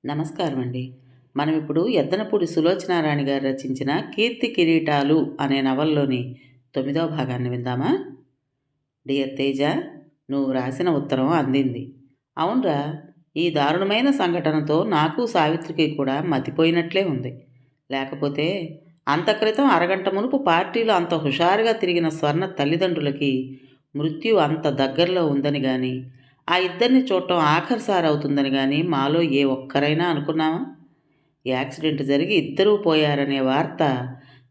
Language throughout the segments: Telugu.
నమస్కారం అండి. మనం ఇప్పుడు ఎద్దనపూడి సులోచనారాణి గారు రచించిన 'కీర్తి కిరీటాలు' అనే నవలలోని 9వ భాగాన్ని విందామా? డియర్ తేజ, నువ్వు రాసిన ఉత్తరం అందింది. అవునరా, ఈ దారుణమైన సంఘటనతో నాకు సావిత్రికి కూడా మతిపోయినట్లే ఉంది. లేకపోతే అంత క్రితం అరగంట మునుపు పార్టీలో అంత హుషారుగా తిరిగిన స్వర్ణ తల్లిదండ్రులకి మృత్యు అంత దగ్గరలో ఉందని గాని, ఆ ఇద్దరిని చూడటం ఆఖరిసారి అవుతుందని గాని మాలో ఏ ఒక్కరైనా అనుకున్నామా? యాక్సిడెంట్ జరిగి ఇద్దరూ పోయారనే వార్త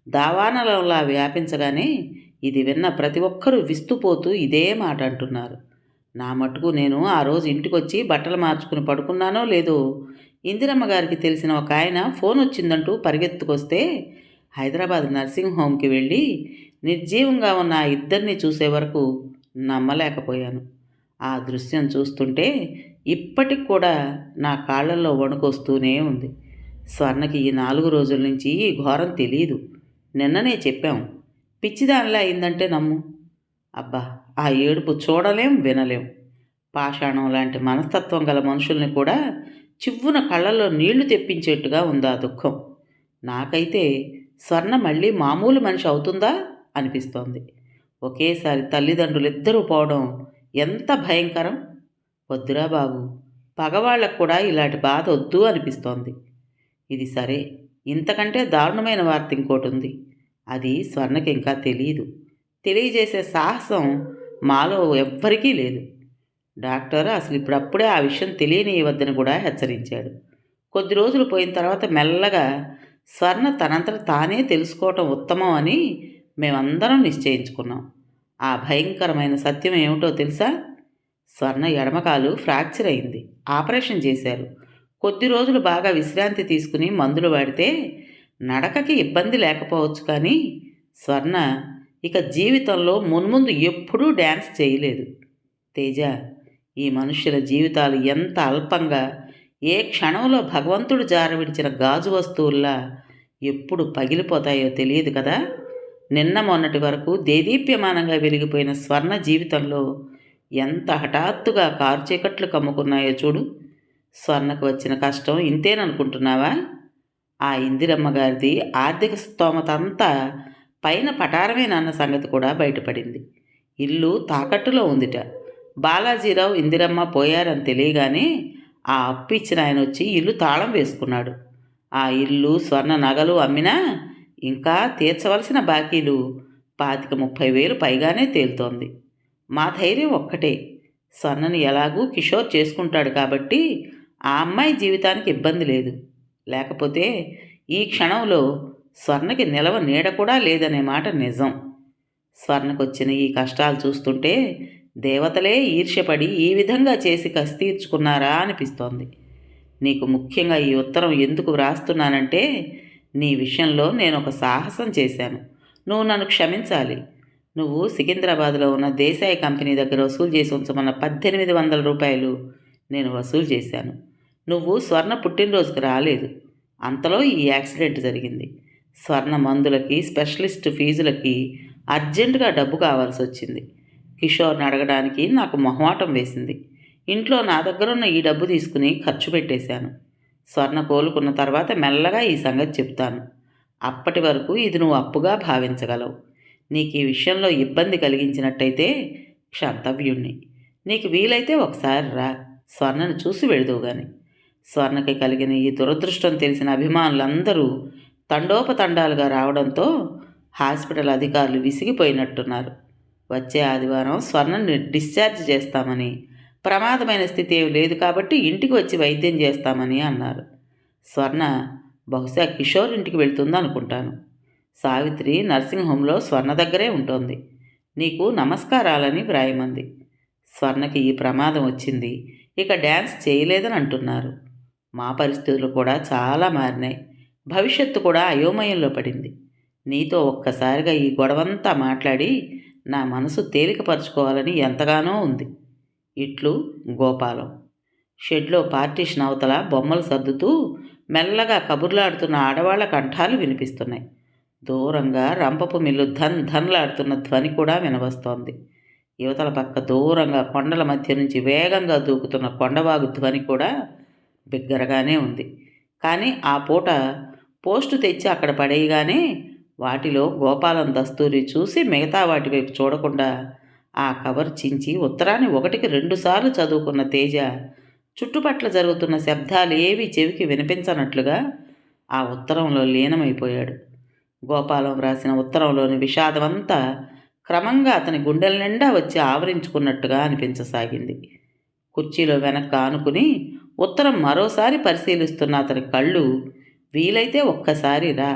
దావానలంలా వ్యాపించగానే ఇది విన్న ప్రతి ఒక్కరూ విస్తుపోతూ ఇదే మాట అంటున్నారు. నా మటుకు నేను ఆ రోజు ఇంటికొచ్చి బట్టలు మార్చుకుని పడుకున్నానో లేదో, ఇందిరమ్మ గారికి తెలిసిన ఒక ఆయన ఫోన్ వచ్చిందంటూ పరిగెత్తుకొస్తే హైదరాబాద్ నర్సింగ్ హోమ్కి వెళ్ళి నిర్జీవంగా ఉన్న ఆ ఇద్దరిని చూసే వరకు నమ్మలేకపోయాను. ఆ దృశ్యం చూస్తుంటే ఇప్పటికి కూడా నా కాళ్ళల్లో వణుకొస్తూనే ఉంది. స్వర్ణకి ఈ 4 రోజుల నుంచి ఈ ఘోరం తెలీదు. నిన్ననే చెప్పాం. పిచ్చిదానిలా అయిందంటే నమ్ము. అబ్బా! ఆ ఏడుపు చూడలేం, వినలేం. పాషాణం లాంటి మనస్తత్వం గల మనుషుల్ని కూడా చివ్వున కళ్ళల్లో నీళ్లు తెప్పించేట్టుగా ఉంది ఆ దుఃఖం. నాకైతే స్వర్ణ మళ్ళీ మామూలు మనిషి అవుతుందా అనిపిస్తోంది. ఒకేసారి తల్లిదండ్రులిద్దరూ పోవడం ఎంత భయంకరం! వద్దురా బాబు, పగవాళ్ళకు కూడా ఇలాంటి బాధ వద్దు అనిపిస్తోంది. ఇది సరే, ఇంతకంటే దారుణమైన వార్త ఇంకోటుంది. అది స్వర్ణకి ఇంకా తెలీదు. తెలియజేసే సాహసం మాలో ఎవ్వరికీ లేదు. డాక్టర్ అసలు ఇప్పుడప్పుడే ఆ విషయం తెలియనివ్వద్దని కూడా హెచ్చరించాడు. కొద్ది రోజులు పోయిన తర్వాత మెల్లగా స్వర్ణ తనంతట తానే తెలుసుకోవటం ఉత్తమం అని మేమందరం నిశ్చయించుకున్నాం. ఆ భయంకరమైన సత్యం ఏమిటో తెలుసా? స్వర్ణ ఎడమకాలు ఫ్రాక్చర్ అయింది. ఆపరేషన్ చేశారు. కొద్ది రోజులు బాగా విశ్రాంతి తీసుకుని మందులు వాడితే నడకకి ఇబ్బంది లేకపోవచ్చు, కానీ స్వర్ణ ఇక జీవితంలో మున్ముందు ఎప్పుడూ డ్యాన్స్ చేయలేదు. తేజ, ఈ మనుష్యుల జీవితాలు ఎంత అల్పంగా, ఏ క్షణంలో భగవంతుడు జారవిడిచిన గాజు వస్తువుల్లా ఎప్పుడు పగిలిపోతాయో తెలియదు కదా. నిన్న మొన్నటి వరకు దేదీప్యమానంగా వెలిగిపోయిన స్వర్ణ జీవితంలో ఎంత హఠాత్తుగా కారు చీకట్లు కమ్ముకున్నాయో చూడు. స్వర్ణకు వచ్చిన కష్టం ఇంతేననుకుంటున్నావా? ఆ ఇందిరమ్మ గారిది ఆర్థిక స్తోమత అంతా పైన పటారమేనన్న సంగతి కూడా బయటపడింది. ఇల్లు తాకట్టులో ఉందిట. బాలాజీరావు ఇందిరమ్మ పోయారని తెలియగానే ఆ అప్పు ఇచ్చిన ఆయన వచ్చి ఇల్లు తాళం వేసుకున్నాడు. ఆ ఇల్లు, స్వర్ణ నగలు అమ్మినా ఇంకా తీర్చవలసిన బాకీలు 25,000-30,000 పైగానే తేలుతోంది. మా ధైర్యం ఒక్కటే, స్వర్ణని ఎలాగూ కిషోర్ చేసుకుంటాడు కాబట్టి ఆ అమ్మాయి జీవితానికి ఇబ్బంది లేదు. లేకపోతే ఈ క్షణంలో స్వర్ణకి నిలవ నీడ కూడా లేదనే మాట నిజం. స్వర్ణకొచ్చిన ఈ కష్టాలు చూస్తుంటే దేవతలే ఈర్ష్యపడి ఈ విధంగా చేసి కసి తీర్చుకున్నారా అనిపిస్తోంది. నీకు ముఖ్యంగా ఈ ఉత్తరం ఎందుకు వ్రాస్తున్నానంటే, నీ విషయంలో నేను ఒక సాహసం చేశాను. నువ్వు నన్ను క్షమించాలి. నువ్వు సికింద్రాబాద్లో ఉన్న దేశాయి కంపెనీ దగ్గర వసూలు చేసి ఉంచమన్న 1,800 రూపాయలు నేను వసూలు చేశాను. నువ్వు స్వర్ణ పుట్టినరోజుకి రాలేదు. అంతలో ఈ యాక్సిడెంట్ జరిగింది. స్వర్ణ మందులకి, స్పెషలిస్ట్ ఫీజులకి అర్జెంటుగా డబ్బు కావాల్సి వచ్చింది. కిషోర్ని అడగడానికి నాకు మొహమాటం వేసింది. ఇంట్లో నా దగ్గరున్న ఈ డబ్బు తీసుకుని ఖర్చు పెట్టేశాను. స్వర్ణ కోలుకున్న తర్వాత మెల్లగా ఈ సంగతి చెప్తాను. అప్పటి వరకు ఇది నువ్వు అప్పుగా భావించగలవు. నీకు ఈ విషయంలో ఇబ్బంది కలిగించినట్టయితే క్షంతవ్యుణ్ణి. నీకు వీలైతే ఒకసారి రా, స్వర్ణను చూసి వెళుదువు గాని. స్వర్ణకి కలిగిన ఈ దురదృష్టం తెలిసిన అభిమానులందరూ తండోపతండాలుగా రావడంతో హాస్పిటల్ అధికారులు విసిగిపోయినట్టున్నారు. వచ్చే ఆదివారం స్వర్ణని డిశ్చార్జ్ చేస్తామని, ప్రమాదమైన స్థితి ఏమి లేదు కాబట్టి ఇంటికి వచ్చి వైద్యం చేస్తామని అన్నారు. స్వర్ణ బహుశా కిషోర్ ఇంటికి వెళ్తుందనుకుంటాను. సావిత్రి నర్సింగ్ హోంలో స్వర్ణ దగ్గరే ఉంటుంది. నీకు నమస్కారాలని వ్రాయమంది. స్వర్ణకి ఈ ప్రమాదం వచ్చింది, ఇక డ్యాన్స్ చేయలేదని అంటున్నారు. మా పరిస్థితులు కూడా చాలా మారినాయి. భవిష్యత్తు కూడా అయోమయంలో పడింది. నీతో ఒక్కసారిగా ఈ గొడవంతా మాట్లాడి నా మనసు తేలికపరుచుకోవాలని ఎంతగానో ఉంది. ఇట్లు గోపాలం. షెడ్లో పార్టీషన్ అవతల బొమ్మలు సర్దుతూ మెల్లగా కబుర్లాడుతున్న ఆడవాళ్ల కంఠాలు వినిపిస్తున్నాయి. దూరంగా రంపపు మిల్లు ధన్ ధన్లాడుతున్న ధ్వని కూడా వినవస్తోంది. యువతల పక్క దూరంగా కొండల మధ్య నుంచి వేగంగా దూకుతున్న కొండవాగు ధ్వని కూడా బిగ్గరగానే ఉంది. కానీ ఆ పూట పోస్టు తెచ్చి అక్కడ పడేయగానే వాటిలో గోపాలం దస్తూరి చూసి మిగతా వాటి వైపు చూడకుండా ఆ కవర్ చించి ఉత్తరాన్ని 1కి 2 సార్లు చదువుకున్న తేజ చుట్టుపట్ల జరుగుతున్న శబ్దాలు ఏవి చెవికి వినిపించనట్లుగా ఆ ఉత్తరంలో లీనమైపోయాడు. గోపాలం వ్రాసిన ఉత్తరంలోని విషాదమంతా క్రమంగా అతని గుండెల నిండా వచ్చి ఆవరించుకున్నట్టుగా అనిపించసాగింది. కుర్చీలో వెనక్కి ఆనుకుని ఉత్తరం మరోసారి పరిశీలిస్తున్న అతని కళ్ళు వీలైతే ఒక్కసారి రా,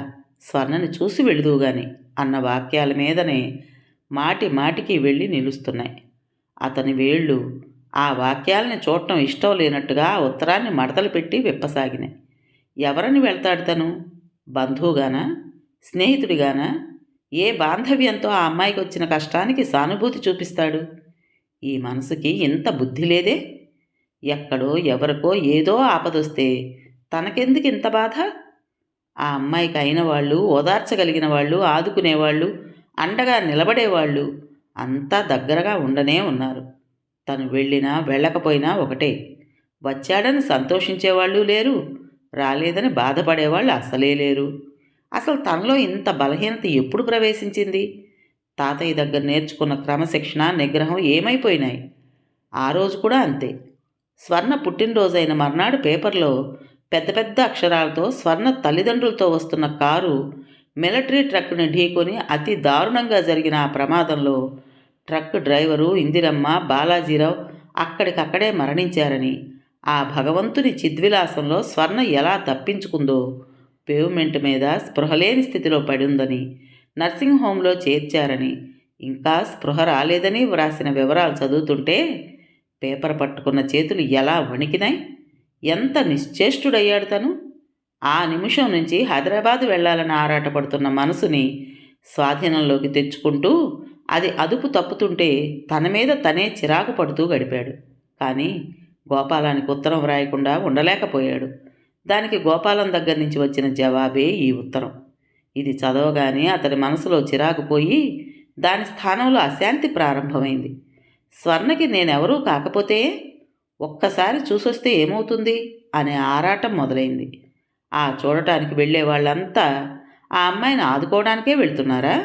స్వర్ణని చూసి వెళుదువుగాని అన్న వాక్యాల మీదనే మాటి మాటికి వెళ్ళి నిలుస్తున్నాయి. అతని వేళ్ళు ఆ వాక్యాలని చూడటం ఇష్టం లేనట్టుగా ఆ ఉత్తరాన్ని మడతలు పెట్టి విప్పసాగినాయి. ఎవరని వెళ్తాడు తను? బంధువుగానా? స్నేహితుడిగానా? ఏ బాంధవ్యంతో ఆ అమ్మాయికి వచ్చిన కష్టానికి సానుభూతి చూపిస్తాడు? ఈ మనసుకి ఇంత బుద్ధి లేదే? ఎక్కడో ఎవరికో ఏదో ఆపదొస్తే తనకెందుకు ఇంత బాధ? ఆ అమ్మాయికి అయిన వాళ్ళు, ఓదార్చగలిగిన వాళ్ళు, ఆదుకునేవాళ్ళు, అండగా నిలబడేవాళ్ళు అంతా దగ్గరగా ఉండనే ఉన్నారు. తను వెళ్ళినా వెళ్ళకపోయినా ఒకటే. వచ్చాడని సంతోషించేవాళ్ళు లేరు, రాలేదని బాధపడేవాళ్ళు అసలే లేరు. అసలు తనలో ఇంత బలహీనత ఎప్పుడు ప్రవేశించింది? తాతయ్య దగ్గర నేర్చుకున్న క్రమశిక్షణ, నిగ్రహం ఏమైపోయినాయి? ఆ రోజు కూడా అంతే. స్వర్ణ పుట్టినరోజైన మర్నాడు పేపర్లో పెద్ద పెద్ద అక్షరాలతో స్వర్ణ తల్లిదండ్రులతో వస్తున్న కారు మిలిటరీ ట్రక్కుని ఢీకొని అతి దారుణంగా జరిగిన ఆ ప్రమాదంలో ట్రక్ డ్రైవరు ఇందిరమ్మ, బాలాజీరావు అక్కడికక్కడే మరణించారని, ఆ భగవంతుని చిద్విలాసంలో స్వర్ణ ఎలా తప్పించుకుందో, పేవ్మెంట్ మీద స్పృహలేని స్థితిలో పడిందని, నర్సింగ్ హోంలో చేర్చారని, ఇంకా స్పృహ రాలేదని వ్రాసిన వివరాలు చదువుతుంటే పేపర్ పట్టుకున్న చేతులు ఎలా వణికినాయి. ఎంత నిశ్చేష్టుడయ్యాడు తను. ఆ నిమిషం నుంచి హైదరాబాద్ వెళ్లాలని ఆరాటపడుతున్న మనసుని స్వాధీనంలోకి తెచ్చుకుంటూ అది అదుపు తప్పుతుంటే తన మీద తనే చిరాకు పడుతూ గడిపాడు. కానీ గోపాలానికి ఉత్తరం వ్రాయకుండా ఉండలేకపోయాడు. దానికి గోపాలం దగ్గర నుంచి వచ్చిన జవాబే ఈ ఉత్తరం. ఇది చదవగానే అతని మనసులో చిరాకు పోయి దాని స్థానంలో అశాంతి ప్రారంభమైంది. స్వర్ణకి నేనెవరూ కాకపోతే ఒక్కసారి చూసొస్తే ఏమవుతుంది అనే ఆరాటం మొదలైంది. ఆ చూడటానికి వెళ్ళే వాళ్ళంతా ఆ అమ్మాయిని ఆదుకోవడానికే వెళ్తున్నారా?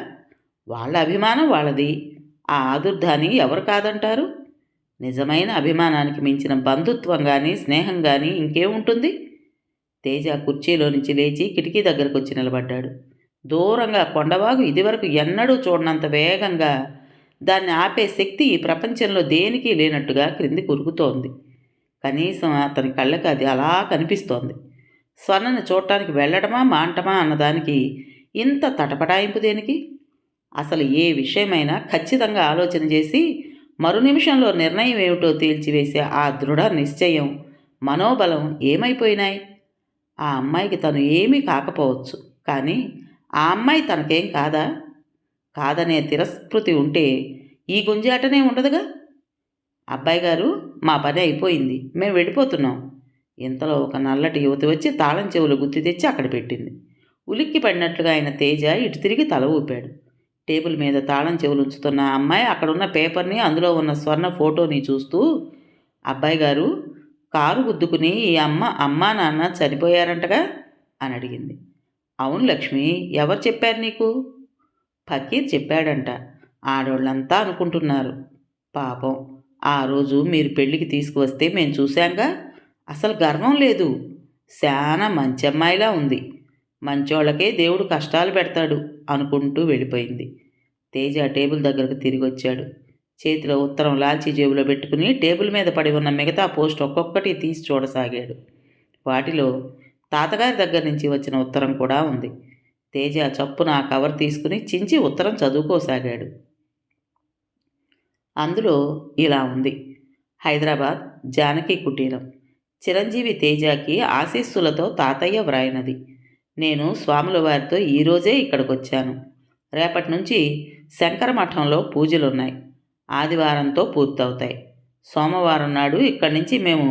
వాళ్ళ అభిమానం వాళ్ళది. ఆ ఆదుర్దాన్ని ఎవరు కాదంటారు? నిజమైన అభిమానానికి మించిన బంధుత్వం కానీ, స్నేహం కానీ ఇంకేముంటుంది? తేజ కుర్చీలో నుంచి లేచి కిటికీ దగ్గరకు వచ్చి నిలబడ్డాడు. దూరంగా కొండవాగు ఇదివరకు ఎన్నడూ చూడనంత వేగంగా, దాన్ని ఆపే శక్తి ఈ ప్రపంచంలో దేనికి లేనట్టుగా క్రిందికి ఉరుకుతోంది. కనీసం అతని కళ్ళకి అది అలా కనిపిస్తోంది. స్వర్ణని చూడటానికి వెళ్ళడమా మాంటమా అన్నదానికి ఇంత తటపటాయింపు దేనికి? అసలు ఏ విషయమైనా ఖచ్చితంగా ఆలోచన చేసి మరు నిమిషంలో నిర్ణయం ఏమిటో తేల్చివేసే ఆ దృఢ నిశ్చయం, మనోబలం ఏమైపోయినాయి? ఆ అమ్మాయికి తను ఏమీ కాకపోవచ్చు, కానీ ఆ అమ్మాయి తనకేం కాదా? కాదనే తిరస్కృతి ఉంటే ఈ గుంజాటనే ఉండదుగా. అబ్బాయి గారు, మా పని అయిపోయింది, మేము వెళ్ళిపోతున్నాం. ఇంతలో ఒక నల్లటి యువతి వచ్చి తాళం చెవులు గుత్తి తెచ్చి అక్కడ పెట్టింది. ఉలిక్కి పడినట్లుగా ఆయన తేజ ఇటు తిరిగి తల ఊపాడు. టేబుల్ మీద తాళం చెవులు ఉంచుతున్న ఆ అమ్మాయి అక్కడున్న పేపర్ని, అందులో ఉన్న స్వర్ణ ఫోటోని చూస్తూ, అబ్బాయి గారు, కారు గుద్దుకుని ఈ అమ్మా నాన్న చనిపోయారంటగా అని అడిగింది. అవును లక్ష్మి, ఎవరు చెప్పారు నీకు? ఫకీర్ చెప్పాడంట. ఆడోళ్ళంతా అనుకుంటున్నారు. పాపం, ఆ రోజు మీరు పెళ్ళికి తీసుకువస్తే మేము చూశాంగా. అసలు గర్వం లేదు. శానా మంచి అమ్మాయిలా ఉంది. మంచోళ్ళకే దేవుడు కష్టాలు పెడతాడు అనుకుంటూ వెళ్ళిపోయింది. తేజ టేబుల్ దగ్గరకు తిరిగి వచ్చాడు. చేతిలో ఉత్తరం లాల్చీ జేబులో పెట్టుకుని టేబుల్ మీద పడి ఉన్న మిగతా పోస్ట్ ఒక్కొక్కటి తీసి చూడసాగాడు. వాటిలో తాతగారి దగ్గర నుంచి వచ్చిన ఉత్తరం కూడా ఉంది. తేజ చప్పున ఆ కవర్ తీసుకుని చించి ఉత్తరం చదువుకోసాగాడు. అందులో ఇలా ఉంది: హైదరాబాద్, జానకి కుటీరం. చిరంజీవి తేజకి ఆశీస్సులతో తాతయ్య వ్రాయినది. నేను స్వాముల వారితో ఈరోజే ఇక్కడికొచ్చాను. రేపటి నుంచి శంకరమఠంలో పూజలున్నాయి. ఆదివారంతో పూర్తవుతాయి. సోమవారం నాడు ఇక్కడి నుంచి మేము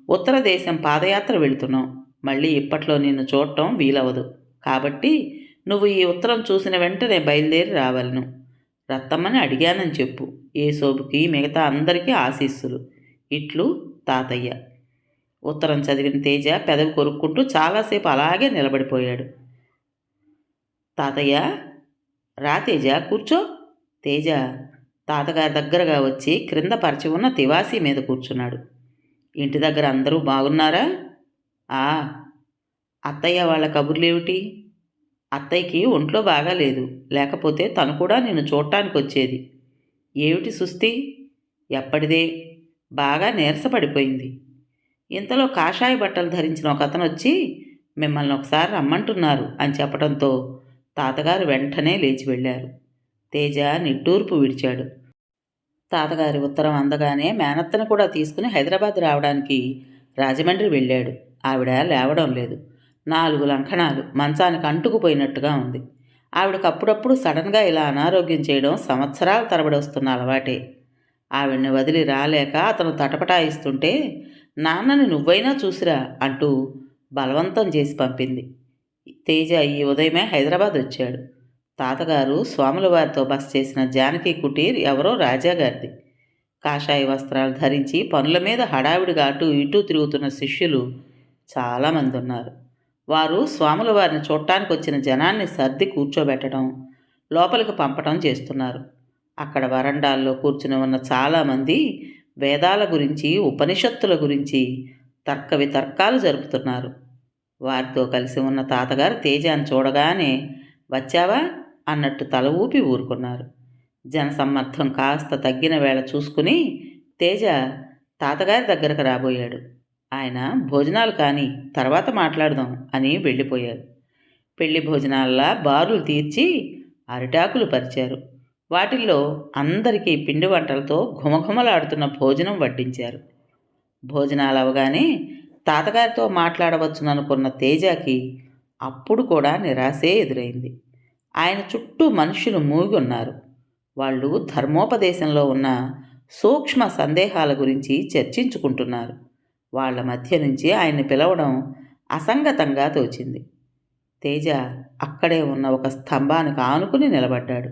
ఉత్తర దేశం పాదయాత్ర వెళుతున్నాం. మళ్ళీ ఇప్పట్లో నిన్ను చూడటం వీలవదు. కాబట్టి నువ్వు ఈ ఉత్తరం చూసిన వెంటనే బయలుదేరి రావాలను. రత్తమ్మని అడిగానని చెప్పు. ఏ శోభకి మిగతా అందరికీ ఆశీస్సులు. ఇట్లు తాతయ్య. ఉత్తరం చదివిన తేజ పెదవి కొరుక్కుంటూ చాలాసేపు అలాగే నిలబడిపోయాడు. తాతయ్య, రా తేజ, కూర్చో. తేజ తాతగారి దగ్గరగా వచ్చి క్రింద పరిచి ఉన్న తివాసీ మీద కూర్చున్నాడు. ఇంటి దగ్గర అందరూ బాగున్నారా? ఆ. అత్తయ్య వాళ్ళ కబుర్లేమిటి? అత్తయ్యకి ఒంట్లో బాగాలేదు, లేకపోతే తను కూడా నిన్ను చూడటానికి వచ్చేది. ఏమిటి సుస్థి? ఎప్పటిదే, బాగా నీరసపడిపోయింది. ఇంతలో కాషాయ బట్టలు ధరించిన ఒక అతను వచ్చి మిమ్మల్ని ఒకసారి రమ్మంటున్నారు అని చెప్పడంతో తాతగారు వెంటనే లేచి వెళ్ళారు. తేజ నిట్టూర్పు విడిచాడు. తాతగారి ఉత్తరం అందగానే మేనత్తను కూడా తీసుకుని హైదరాబాద్ రావడానికి రాజమండ్రి వెళ్ళాడు. ఆవిడ లేవడం లేదు. 4 లంకణాలు మంచానికి అంటుకుపోయినట్టుగా ఉంది. ఆవిడకు అప్పుడప్పుడు సడన్గా ఇలా అనారోగ్యం చేయడం సంవత్సరాల తరబడి వస్తున్న అలవాటే. ఆవిడ్ని వదిలి రాలేక అతను తటపటాయిస్తుంటే నాన్నని నువ్వైనా చూసిరా అంటూ బలవంతం చేసి పంపింది. తేజ ఈ ఉదయమే హైదరాబాద్ వచ్చాడు. తాతగారు స్వాముల వారితో బస చేసిన జానకి కుటీర్ ఎవరో రాజాగారిది. కాషాయ వస్త్రాలు ధరించి పనుల మీద హడావిడిగా అటూ ఇటూ తిరుగుతున్న శిష్యులు చాలామంది ఉన్నారు. వారు స్వాముల వారిని చూడటానికి వచ్చిన జనాన్ని సర్ది కూర్చోబెట్టడం, లోపలికి పంపటం చేస్తున్నారు. అక్కడ వరండాల్లో కూర్చుని ఉన్న చాలామంది వేదాల గురించి, ఉపనిషత్తుల గురించి తర్క వితర్కాలు జరుపుతున్నారు. వారితో కలిసి ఉన్న తాతగారు తేజాన్ని చూడగానే వచ్చావా అన్నట్టు తల ఊపి ఊరుకున్నారు. జనసమ్మర్థం కాస్త తగ్గిన వేళ చూసుకుని తేజ తాతగారి దగ్గరకు రాబోయాడు. ఆయన భోజనాలు కానీ తర్వాత మాట్లాడదాం అని వెళ్ళిపోయారు. పెళ్లి భోజనాల్లా బారులు తీర్చి అరిటాకులు పరిచారు. వాటిల్లో అందరికీ పిండి వంటలతో ఘుమఘుమలాడుతున్న భోజనం వడ్డించారు. భోజనాలు అవగానే తాతగారితో మాట్లాడవచ్చుననుకున్న తేజకి అప్పుడు కూడా నిరాశే ఎదురైంది. ఆయన చుట్టూ మనుషులు మూగి ఉన్నారు. వాళ్ళు ధర్మోపదేశంలో ఉన్న సూక్ష్మ సందేహాల గురించి చర్చించుకుంటున్నారు. వాళ్ల మధ్య నుంచి ఆయన్ని పిలవడం అసంగతంగా తోచింది. తేజ అక్కడే ఉన్న ఒక స్తంభానికి ఆనుకుని నిలబడ్డాడు.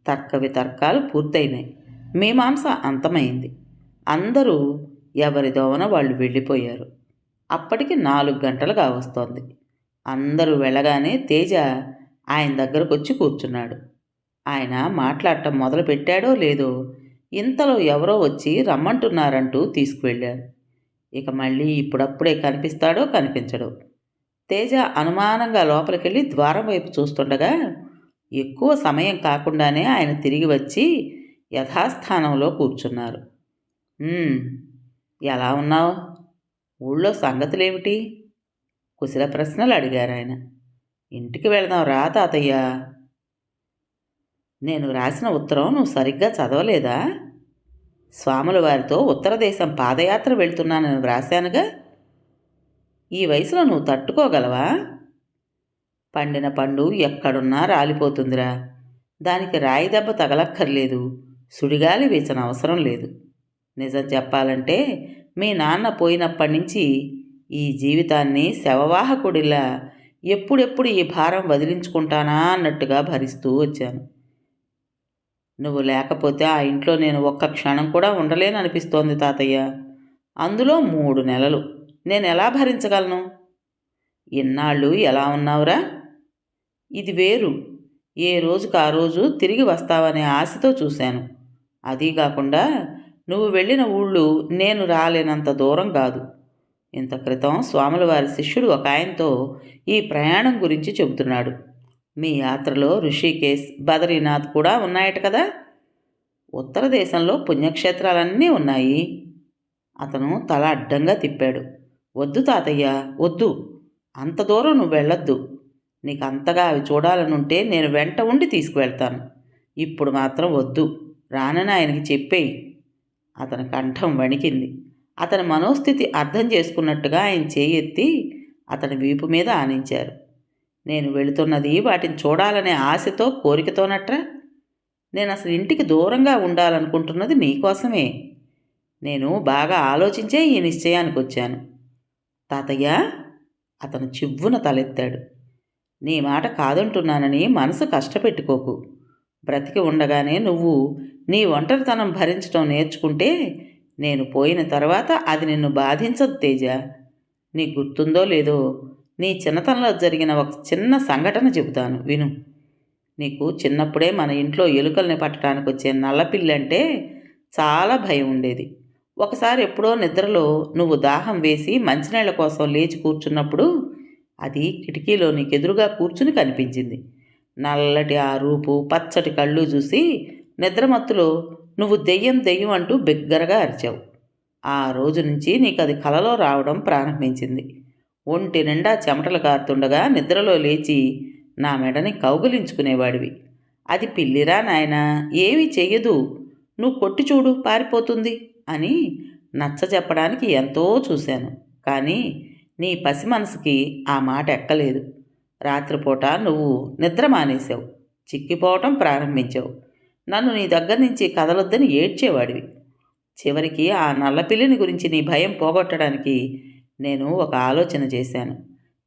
తర్క వితర్కాలు పూర్తయినాయి. మీమాంస అంతమైంది. అందరూ ఎవరి దోవన వాళ్ళు వెళ్ళిపోయారు. అప్పటికి 4 గంటలుగా వస్తోంది. అందరూ వెళ్ళగానే తేజ ఆయన దగ్గరకు వచ్చి కూర్చున్నాడు. ఆయన మాట్లాడటం మొదలుపెట్టాడో లేదో ఇంతలో ఎవరో వచ్చి రమ్మంటున్నారంటూ తీసుకువెళ్ళారు. ఇక మళ్ళీ ఇప్పుడప్పుడే కనిపిస్తాడో కనిపించడో. తేజ అనుమానంగా లోపలికెళ్ళి ద్వారం వైపు చూస్తుండగా ఎక్కువ సమయం కాకుండానే ఆయన తిరిగి వచ్చి యథాస్థానంలో కూర్చున్నారు. ఎలా ఉన్నావు? ఊళ్ళో సంగతులేమిటి? కుశల ప్రశ్నలు అడిగారు ఆయన. ఇంటికి వెళదాం రా తాతయ్య. నేను రాసిన ఉత్తరం నువ్వు సరిగ్గా చదవలేదా? స్వాముల వారితో ఉత్తర దేశం పాదయాత్ర వెళ్తున్నానని వ్రాశానుగా. ఈ వయసులో నువ్వు తట్టుకోగలవా? పండిన పండు ఎక్కడున్నా రాలిపోతుందిరా. దానికి రాయి దెబ్బ తగలక్కర్లేదు, సుడిగాలి వీచన అవసరం లేదు. నిజం చెప్పాలంటే మీ నాన్న పోయినప్పటి నుంచి ఈ జీవితాన్ని శవవాహకుడిలా ఎప్పుడెప్పుడు ఈ భారం వదిలించుకుంటానా అన్నట్టుగా భరిస్తూ వచ్చాను. నువ్వు లేకపోతే ఆ ఇంట్లో నేను ఒక్క క్షణం కూడా ఉండలేననిపిస్తోంది తాతయ్య. అందులో 3 నెలలు నేను ఎలా భరించగలను? ఇన్నాళ్ళు ఎలా ఉన్నావురా? ఇది వేరు. ఏ రోజుకు ఆ రోజు తిరిగి వస్తావనే ఆశతో చూశాను. అదీ కాకుండా నువ్వు వెళ్ళిన ఊళ్ళు నేను రాలేనంత దూరం కాదు. ఇంత క్రితం స్వాముల వారి శిష్యుడు ఒక ఆయనతో ఈ ప్రయాణం గురించి చెబుతున్నాడు. మీ యాత్రలో ఋషికేశ్, బదరీనాథ్ కూడా ఉన్నాయట కదా. ఉత్తర దేశంలో పుణ్యక్షేత్రాలన్నీ ఉన్నాయి. అతను తల అడ్డంగా తిప్పాడు. వద్దు తాతయ్య, వద్దు. అంత దూరం నువ్వు వెళ్ళొద్దు. నీకు అంతగా అవి చూడాలనుంటే నేను వెంట ఉండి తీసుకువెళ్తాను. ఇప్పుడు మాత్రం వద్దు, రానని ఆయనకి చెప్పేయి. అతని కంఠం వణికింది. అతని మనోస్థితి అర్థం చేసుకున్నట్టుగా ఆయన చేయెత్తి అతని వీపు మీద ఆనించారు. నేను వెళుతున్నది వాటిని చూడాలనే ఆశతో, కోరికతోనట్రా? నేను అసలు ఇంటికి దూరంగా ఉండాలనుకుంటున్నది నీకోసమే. నేను బాగా ఆలోచించే ఈ నిశ్చయానికి వచ్చాను. తాతయ్య, అతను చివ్వున తలెత్తాడు. నీ మాట కాదంటున్నానని మనసు కష్టపెట్టుకోకు. బ్రతికి ఉండగానే నువ్వు నీ ఒంటరితనం భరించడం నేర్చుకుంటే నేను పోయిన తర్వాత అది నిన్ను బాధించదు తేజ. నీకు గుర్తుందో లేదో, నీ చిన్నతనంలో జరిగిన ఒక చిన్న సంఘటన చెబుతాను విను. నీకు చిన్నప్పుడే మన ఇంట్లో ఎలుకల్ని పట్టడానికి వచ్చే నల్లపిల్లంటే చాలా భయం ఉండేది. ఒకసారి ఎప్పుడో నిద్రలో నువ్వు దాహం వేసి మంచినీళ్ళ కోసం లేచి కూర్చున్నప్పుడు అది కిటికీలో నీకెదురుగా కూర్చుని కనిపించింది. నల్లటి ఆ రూపు, పచ్చటి కళ్ళు చూసి నిద్రమత్తులో నువ్వు దెయ్యం దెయ్యం అంటూ బిగ్గరగా అరిచావు. ఆ రోజు నుంచి నీకు అది కలలో రావడం ప్రారంభించింది. ఒంటి నిండా చెమటలు కారుతుండగా నిద్రలో లేచి నా మెడని కౌగిలించుకునేవాడివి. అది పిల్లిరా నాయనా, ఏమీ చెయ్యదు, నువ్వు కొట్టి చూడు పారిపోతుంది అని నచ్చ చెప్పడానికి ఎంతో చూశాను. కానీ నీ పసి మనసుకి ఆ మాట ఎక్కలేదు. రాత్రిపూట నువ్వు నిద్ర మానేశావు, చిక్కిపోవటం ప్రారంభించావు. నన్ను నీ దగ్గర నుంచి కదలొద్దని ఏడ్చేవాడివి. చివరికి ఆ నల్లపిల్లిని గురించి నీ భయం పోగొట్టడానికి నేను ఒక ఆలోచన చేశాను.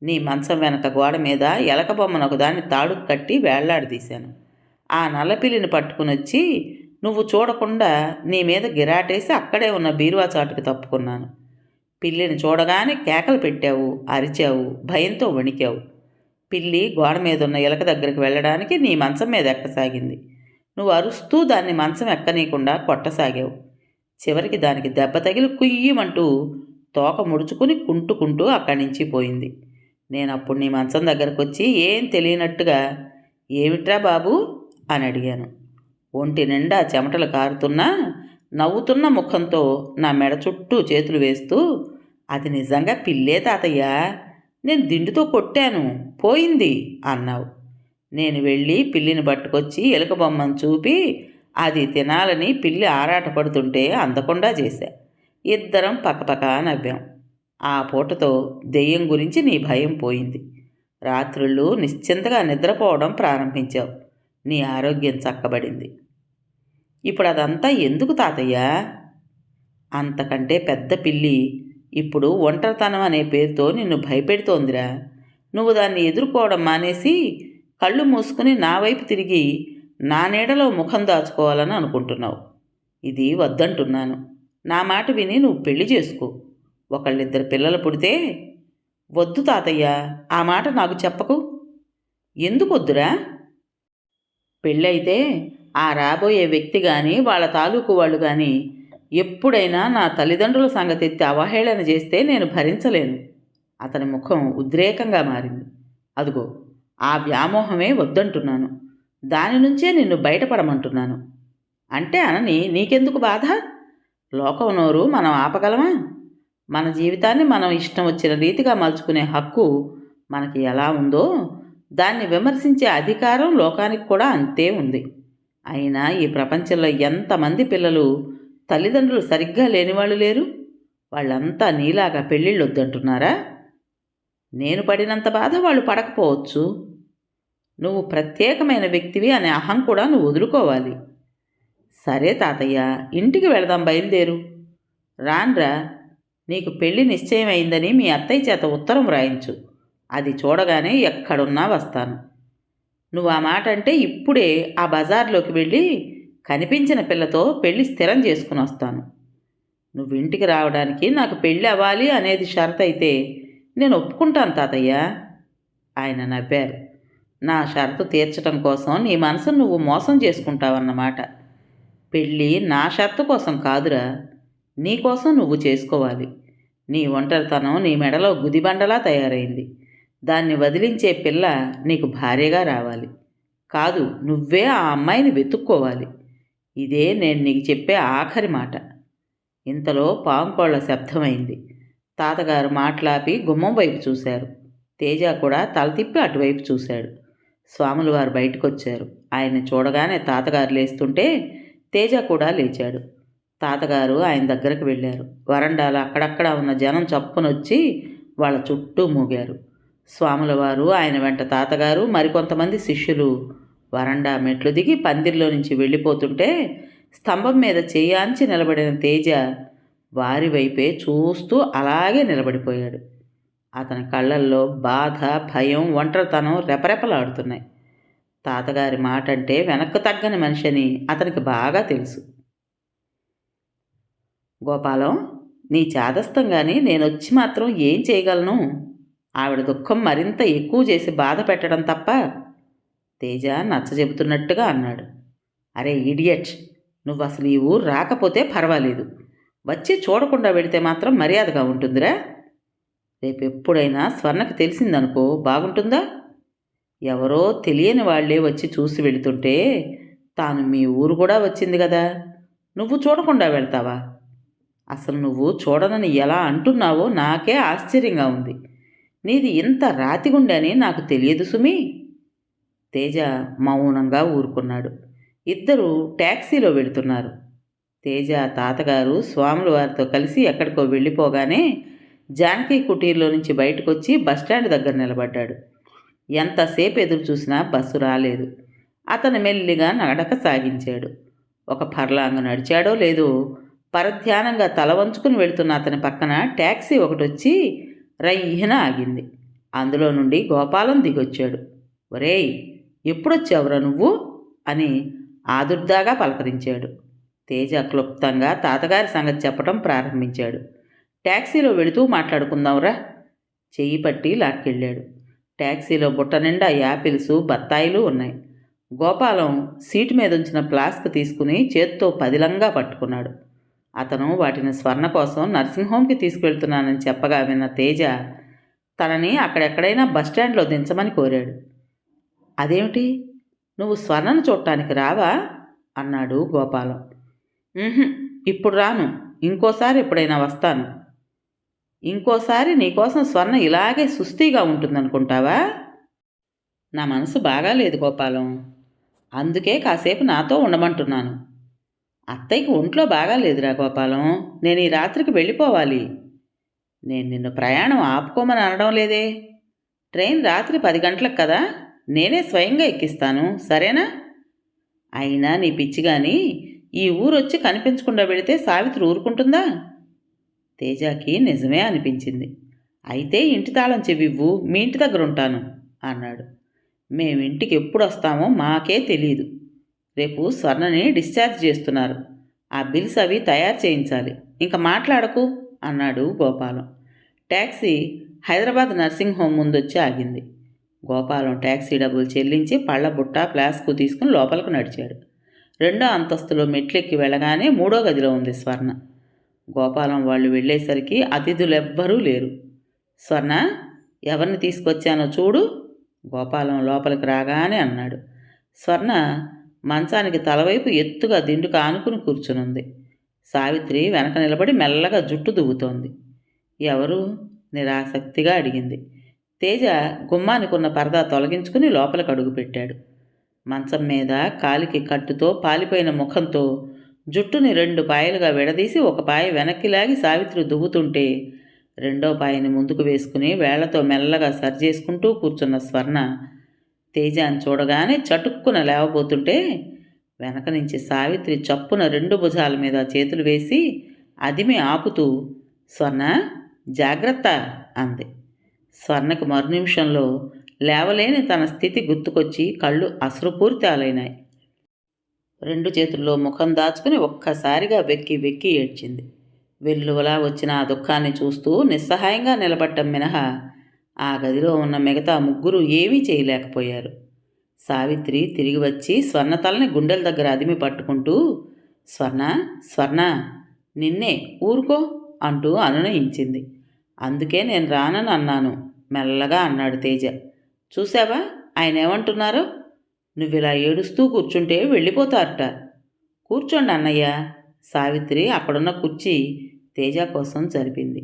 నీ మంచం వెనక గోడ మీద ఎలక బొమ్మను ఒకదాన్ని తాడుకు కట్టి వేళ్లాడదీశాను. ఆ నల్లపిల్లిని పట్టుకుని వచ్చి నువ్వు చూడకుండా నీ మీద గిరాటేసి అక్కడే ఉన్న బీరువా చాటుకు తప్పుకున్నాను. పిల్లిని చూడగానే కేకలు పెట్టావు, అరిచావు, భయంతో వణికావు. పిల్లి గోడ మీద ఉన్న ఎలక దగ్గరికి వెళ్ళడానికి నీ మంచం మీద ఎక్కసాగింది. నువ్వు అరుస్తూ దాన్ని మంచం ఎక్కనీయకుండా కొట్టసాగావు. చివరికి దానికి దెబ్బ తగిలి కుయ్యమంటూ తోక ముడుచుకుని కుంటుకుంటూ అక్కడి నుంచి పోయింది. నేనప్పుడు నీ మంచం దగ్గరకు వచ్చి ఏం తెలియనట్టుగా ఏమిట్రా బాబు అని అడిగాను. ఒంటి నిండా చెమటలు కారుతున్నా నవ్వుతున్న ముఖంతో నా మెడ చుట్టూ చేతులు వేస్తూ, అది నిజంగా పిల్లే తాతయ్య, నేను దిండుతో కొట్టాను, పోయింది అన్నావు. నేను వెళ్ళి పిల్లిని పట్టుకొచ్చి ఎలుక బొమ్మను చూపి అది తినాలని పిల్లి ఆరాటపడుతుంటే అందకుండా చేశా. ఇద్దరం పక్కపక్క నవ్వాం. ఆ పూటతో దెయ్యం గురించి నీ భయం పోయింది. రాత్రుళ్ళు నిశ్చింతగా నిద్రపోవడం ప్రారంభించావు. నీ ఆరోగ్యం చక్కబడింది. ఇప్పుడు అదంతా ఎందుకు తాతయ్య? అంతకంటే పెద్ద పిల్లి ఇప్పుడు ఒంటరితనం అనే పేరుతో నిన్ను భయపెడుతోందిరా. నువ్వు దాన్ని ఎదుర్కోవడం మానేసి కళ్ళు మూసుకుని నా వైపు తిరిగి నా నీడలో ముఖం దాచుకోవాలని అనుకుంటున్నావు. ఇది వద్దంటున్నాను. నా మాట విని నువ్వు పెళ్లి చేసుకో. ఒకళ్ళిద్దరు పిల్లలు పుడితే. వద్దు తాతయ్య, ఆ మాట నాకు చెప్పకు. ఎందుకు వద్దురా? పెళ్ళైతే ఆ రాబోయే వ్యక్తి కానీ వాళ్ళ తాలూకు వాళ్ళు కానీ ఎప్పుడైనా నా తల్లిదండ్రుల సంగతి ఎత్తి అవహేళన చేస్తే నేను భరించలేను. అతని ముఖం ఉద్రేకంగా మారింది. అదుగో ఆ వ్యామోహమే వద్దంటున్నాను. దాని నుంచే నిన్ను బయటపడమంటున్నాను. అంటే అనని నీకెందుకు బాధ? లోకం నోరు మనం ఆపగలమా? మన జీవితాన్ని మనం ఇష్టం వచ్చిన రీతిగా మలుచుకునే హక్కు మనకి ఎలా ఉందో దాన్ని విమర్శించే అధికారం లోకానికి కూడా అంతే ఉంది. అయినా ఈ ప్రపంచంలో ఎంతమంది పిల్లలు తల్లిదండ్రులు సరిగ్గా లేనివాళ్ళు లేరు? వాళ్ళంతా నీలాగా పెళ్ళిళ్ళు వద్దంటున్నారా? నేను పడినంత బాధ వాళ్ళు పడకపోవచ్చు. నువ్వు ప్రత్యేకమైన వ్యక్తివి అనే అహం కూడా నువ్వు వదులుకోవాలి. సరే తాతయ్య, ఇంటికి వెళదాం, బయలుదేరు. రాన్రా, నీకు పెళ్లి నిశ్చయమైందని మీ అత్తయ్య చేత ఉత్తరం వ్రాయించు. అది చూడగానే ఎక్కడున్నా వస్తాను. నువ్వు ఆ మాట అంటే ఇప్పుడే ఆ బజార్లోకి వెళ్ళి కనిపించిన పిల్లతో పెళ్లి స్థిరం చేసుకుని వస్తాను. నువ్వు ఇంటికి రావడానికి నాకు పెళ్ళి అవ్వాలి అనేది షరతు అయితే నేను ఒప్పుకుంటాను తాతయ్య. ఆయన నవ్వారు. నా షరతు తీర్చడం కోసం నీ మనసును నువ్వు మోసం చేసుకుంటావన్నమాట. పెళ్ళి నా షరతు కోసం కాదురా, నీ కోసం నువ్వు చేసుకోవాలి. నీ ఒంటరితనం నీ మెడలో గుదిబండలా తయారైంది. దాన్ని వదిలించే పిల్ల నీకు భార్యగా రావాలి. కాదు, నువ్వే ఆ అమ్మాయిని వెతుక్కోవాలి. ఇదే నేను నీకు చెప్పే ఆఖరి మాట. ఇంతలో పాంకోళ్ల శబ్దమైంది. తాతగారు మాట్లాపి గుమ్మం వైపు చూశారు. తేజ కూడా తల తిప్పి అటువైపు చూశాడు. స్వాములు వారు బయటకొచ్చారు. ఆయన్ని చూడగానే తాతగారు లేస్తుంటే తేజ కూడా లేచాడు. తాతగారు ఆయన దగ్గరకు వెళ్ళారు. వరండాలో అక్కడక్కడ ఉన్న జనం చప్పునొచ్చి వాళ్ళ చుట్టూ మూగారు. స్వాముల వారు, ఆయన వెంట తాతగారు, మరికొంతమంది శిష్యులు వరండా మెట్లు దిగి పందిరిలో నుంచి వెళ్ళిపోతుంటే స్తంభం మీద చేయాంచి నిలబడిన తేజ వారి వైపే చూస్తూ అలాగే నిలబడిపోయాడు. అతని కళ్ళల్లో బాధ, భయం, ఒంటరితనం రెపరెపలాడుతున్నాయి. తాతగారి మాట అంటే వెనక్కు తగ్గని మనిషి అని అతనికి బాగా తెలుసు. గోపాలం, నీ చాదస్తం గాని నేనొచ్చి మాత్రం ఏం చేయగలను? ఆవిడ దుఃఖం మరింత ఎక్కువ చేసి బాధ పెట్టడం తప్ప. తేజ నచ్చజెబుతున్నట్టుగా అన్నాడు. అరే ఇడియట్! నువ్వసలు ఈ ఊరు రాకపోతే పర్వాలేదు. వచ్చి చూడకుండా వెడితే మాత్రం మర్యాదగా ఉంటుందిరా. రేపెప్పుడైనా స్వర్ణకి తెలిసిందనుకో బాగుంటుందా? ఎవరో తెలియని వాళ్లే వచ్చి చూసి వెళుతుంటే తాను మీ ఊరు కూడా వచ్చింది కదా, నువ్వు చూడకుండా వెళ్తావా? అసలు నువ్వు చూడనని ఎలా అంటున్నావో నాకే ఆశ్చర్యంగా ఉంది. నీది ఇంత రాతిగుండె అని నాకు తెలియదు సుమి. తేజ మౌనంగా ఊరుకున్నాడు. ఇద్దరూ ట్యాక్సీలో వెళుతున్నారు. తేజ తాతగారు స్వాముల వారితో కలిసి ఎక్కడికో వెళ్ళిపోగానే జానకి కుటీర్లో నుంచి బయటకొచ్చి బస్టాండ్ దగ్గర నిలబడ్డాడు. ఎంతసేపు ఎదురు చూసినా బస్సు రాలేదు. అతను మెల్లిగా నడక సాగించాడు. ఒక పర్లాంగు నడిచాడో లేదో పరధ్యానంగా తల వంచుకుని వెళుతున్న అతని పక్కన ట్యాక్సీ ఒకటొచ్చి రయ్యన ఆగింది. అందులో నుండి గోపాలం దిగొచ్చాడు. ఒరేయ్, ఎప్పుడొచ్చావురా నువ్వు అని ఆదుర్దాగా పలకరించాడు. తేజ క్లుప్తంగా తాతగారి సంగతి చెప్పడం ప్రారంభించాడు. ట్యాక్సీలో వెళుతూ మాట్లాడుకుందాంరా. చెయ్యి పట్టి లాక్కెళ్ళాడు. ట్యాక్సీలో బుట్ట నిండా యాపిల్సు బత్తాయిలు ఉన్నాయి. గోపాలం సీటు మీద ఉంచిన ఫ్లాస్క్ తీసుకుని చేత్తో పదిలంగా పట్టుకున్నాడు. అతను వాటిని స్వర్ణ కోసం నర్సింగ్ హోమ్కి తీసుకెళ్తున్నానని చెప్పగా విన్న తేజ తనని అక్కడెక్కడైనా బస్టాండ్లో దించమని కోరాడు. అదేమిటి, నువ్వు స్వర్ణను చూడటానికి రావా అన్నాడు గోపాలం. ఇప్పుడు రాను, ఇంకోసారి ఎప్పుడైనా వస్తాను. ఇంకోసారి నీకోసం స్వర్ణ ఇలాగే సుస్థిగా ఉంటుందనుకుంటావా? నా మనసు బాగాలేదు గోపాలం, అందుకే కాసేపు నాతో ఉండమంటున్నాను. అత్తయ్యకి ఒంట్లో బాగాలేదురా గోపాలం, నేను ఈ రాత్రికి వెళ్ళిపోవాలి. నేను నిన్ను ప్రయాణం ఆపుకోమని అనడం లేదే. ట్రైన్ రాత్రి 10 గంటలకు కదా, నేనే స్వయంగా ఎక్కిస్తాను, సరేనా? అయినా నీ పిచ్చిగాని ఈ ఊరొచ్చి కనిపించకుండా వెళితే సావిత్రి ఊరుకుంటుందా? తేజాకి నిజమే అనిపించింది. అయితే ఇంటి తాళం చెవివ్వు, మీ ఇంటి దగ్గర ఉంటాను అన్నాడు. మేమింటికి ఎప్పుడు వస్తామో మాకే తెలీదు. రేపు స్వర్ణని డిశ్చార్జ్ చేస్తున్నారు. ఆ బిల్స్ అవి తయారు చేయించాలి. ఇంక మాట్లాడకు అన్నాడు Gopalam. Taxi Hyderabad nursing home ముందొచ్చి ఆగింది. గోపాలం ట్యాక్సీ డబ్బులు చెల్లించి పళ్ళ బుట్ట ఫ్లాస్కు తీసుకుని లోపలికి నడిచాడు. 2వ అంతస్తులో మెట్లెక్కి వెళ్ళగానే 3వ గదిలో ఉంది స్వర్ణ. గోపాలం వాళ్ళు వెళ్ళేసరికి అతిథులెవ్వరూ లేరు. స్వర్ణ, ఎవరిని తీసుకొచ్చానో చూడు, గోపాలం లోపలికి రాగానే అన్నాడు. స్వర్ణ మంచానికి తలవైపు ఎత్తుగా దిండుకు ఆనుకుని కూర్చునుంది. సావిత్రి వెనక నిలబడి మెల్లగా జుట్టు దువ్వుతోంది. ఎవరు? నిరాసక్తిగా అడిగింది. తేజ గుమ్మానికున్న పరదా తొలగించుకుని లోపలికి అడుగుపెట్టాడు. మంచం మీద కాలికి కట్టుతో పాలిపోయిన ముఖంతో జుట్టుని 2 పాయలుగా విడదీసి ఒక పాయ వెనక్కి లాగి సావిత్రి దువ్వుతుంటే 2వ పాయని ముందుకు వేసుకుని వేళ్లతో మెల్లగా సరిచేసుకుంటూ కూర్చున్న స్వర్ణ తేజాన్ని చూడగానే చటుక్కున లేవబోతుంటే వెనక నుంచి సావిత్రి చప్పున 2 భుజాల మీద చేతులు వేసి అదిమి ఆపుతూ, స్వర్ణ జాగ్రత్త అంది. స్వర్ణకు మరునిమిషంలో లేవలేని తన స్థితి గుర్తుకొచ్చి కళ్ళు అశ్రుపూరితాలైనాయి. 2 చేతుల్లో ముఖం దాచుకుని ఒక్కసారిగా వెక్కి వెక్కి ఏడ్చింది. వెల్లువలా వచ్చిన ఆ దుఃఖాన్ని చూస్తూ నిస్సహాయంగా నిలబడ్డం మినహా ఆ గదిలో ఉన్న మిగతా 3 ఏమీ చేయలేకపోయారు. సావిత్రి తిరిగి వచ్చి స్వర్ణ తలని గుండెల దగ్గర అదిమి పట్టుకుంటూ, స్వర్ణ స్వర్ణ, నిన్నే, ఊరుకో అంటూ అనునయించింది. అందుకే నేను రానని అన్నాను మెల్లగా అన్నాడు తేజ. చూసావా ఆయన ఏమంటున్నారో? నువ్విలా ఏడుస్తూ కూర్చుంటే వెళ్ళిపోతారట. కూర్చోండి అన్నయ్య. సావిత్రి అక్కడున్న కుర్చీ తేజ కోసం జరిపింది.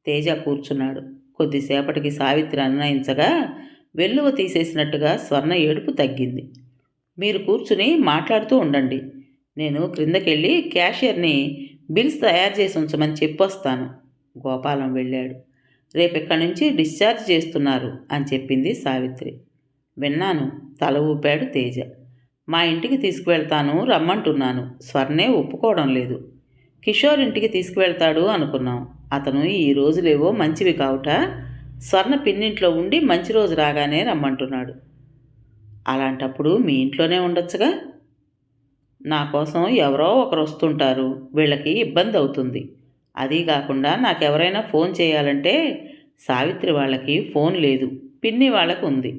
తేజ కూర్చున్నాడు. కొద్దిసేపటికి సావిత్రి అనునయించగా వెల్లువ తీసేసినట్టుగా స్వర్ణ ఏడుపు తగ్గింది. మీరు కూర్చుని మాట్లాడుతూ ఉండండి, నేను క్రిందకెళ్ళి క్యాషియర్ని బిల్స్ తయారు చేసి ఉంచమని చెప్పొస్తాను. గోపాలం వెళ్ళాడు. రేపెక్కడి నుంచి డిశ్చార్జ్ చేస్తున్నారు అని చెప్పింది సావిత్రి. విన్నాను, తల ఊపాడు తేజ. మా ఇంటికి తీసుకువెళ్తాను రమ్మంటున్నాను, స్వర్ణే ఒప్పుకోవడం లేదు. కిషోర్ ఇంటికి తీసుకువెళ్తాడు అనుకున్నాం. అతను ఈ రోజులేవో మంచివి కావుట, స్వర్ణ పిన్నింట్లో ఉండి మంచి రోజు రాగానే రమ్మంటున్నాడు. అలాంటప్పుడు మీ ఇంట్లోనే ఉండొచ్చుగా. నా కోసం ఎవరో ఒకరు వస్తుంటారు, వీళ్ళకి ఇబ్బంది అవుతుంది. అదీ కాకుండా నాకెవరైనా ఫోన్ చేయాలంటే సావిత్రి వాళ్ళకి ఫోన్ లేదు, పిన్ని వాళ్ళకు ఉంది.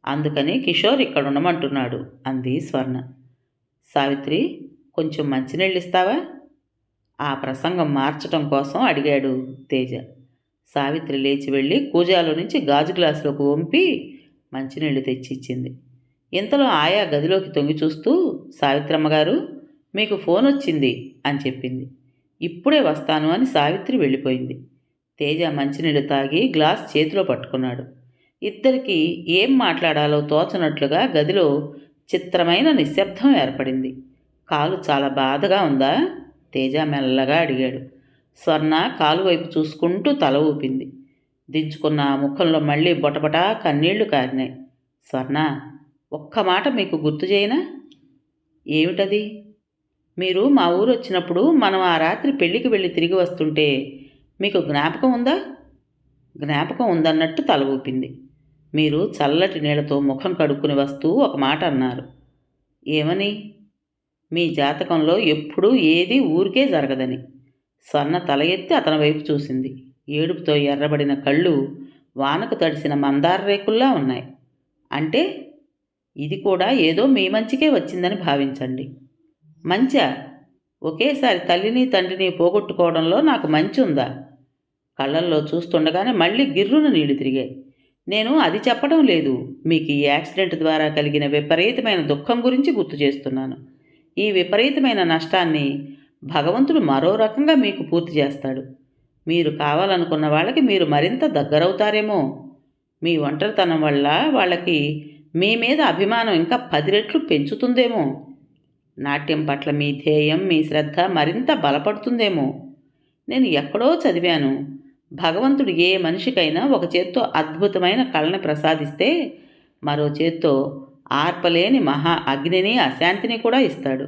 అందుకని కిషోర్ ఇక్కడ ఉండమంటున్నాడు అంది స్వర్ణ. సావిత్రి, కొంచెం మంచినీళ్ళు ఇస్తావా? ఆ ప్రసంగం మార్చటం కోసం అడిగాడు తేజ. సావిత్రి లేచి వెళ్ళి కూజాలో నుంచి గాజు గ్లాసులోకి వంపి మంచినీళ్ళు తెచ్చిచ్చింది. ఇంతలో ఆయా గదిలోకి తొంగి చూస్తూ, సావిత్రమ్మగారు, మీకు ఫోన్ వచ్చింది అని చెప్పింది. ఇప్పుడే వస్తాను అని సావిత్రి వెళ్ళిపోయింది. తేజ మంచినీళ్ళు తాగి గ్లాస్ చేతిలో పట్టుకున్నాడు. ఇద్దరికీ ఏం మాట్లాడాలో తోచనట్లుగా గదిలో చిత్రమైన నిశ్శబ్దం ఏర్పడింది. కాలు చాలా బాధగా ఉందా? తేజ మెల్లగా అడిగాడు. స్వర్ణ కాలు వైపు చూసుకుంటూ తల ఊపింది. దించుకున్న ముఖంలో మళ్ళీ బొటబొటా కన్నీళ్లు కారినాయి. స్వర్ణ, ఒక్క మాట మీకు గుర్తు చేయనా? ఏమిటది? మీరు మా ఊరు వచ్చినప్పుడు మనం ఆ రాత్రి పెళ్లికి వెళ్ళి తిరిగి వస్తుంటే మీకు జ్ఞాపకం ఉందా? జ్ఞాపకం ఉందన్నట్టు తల ఊపింది. మీరు చల్లటి నీళ్లతో ముఖం కడుక్కుని వస్తూ ఒక మాట అన్నారు. ఏమని? మీ జాతకంలో ఎప్పుడూ ఏదీ ఊరికే జరగదని. స్వర్ణ తల ఎత్తి అతని వైపు చూసింది. ఏడుపుతో ఎర్రబడిన కళ్ళు వానకు తడిసిన మందార రేకుల్లా ఉన్నాయి. అంటే ఇది కూడా ఏదో మీ మంచికే వచ్చిందని భావించండి. మంచా? ఒకేసారి తల్లిని తండ్రిని పోగొట్టుకోవడంలో నాకు మంచి ఉందా? కళ్ళల్లో చూస్తుండగానే మళ్ళీ గిర్రున నీళ్లు తిరిగాయి. నేను అది చెప్పడం లేదు, మీకు ఈ యాక్సిడెంట్ ద్వారా కలిగిన విపరీతమైన దుఃఖం గురించి గుర్తు చేస్తున్నాను. ఈ విపరీతమైన నష్టాన్ని భగవంతుడు మరో రకంగా మీకు పూర్తి చేస్తాడు. మీరు కావాలనుకున్న వాళ్ళకి మీరు మరింత దగ్గరవుతారేమో. మీ ఒంటరితనం వల్ల వాళ్ళకి మీ మీద అభిమానం ఇంకా 10 రెట్లు పెంచుతుందేమో. నాట్యం పట్ల మీ ధ్యేయం, మీ శ్రద్ధ మరింత బలపడుతుందేమో. నేను ఎక్కడో చదివాను, భగవంతుడు ఏ మనిషికైనా ఒక చేత్తో అద్భుతమైన కళని ప్రసాదిస్తే మరో చేత్తో ఆర్పలేని మహా అగ్నిని, అశాంతిని కూడా ఇస్తాడు.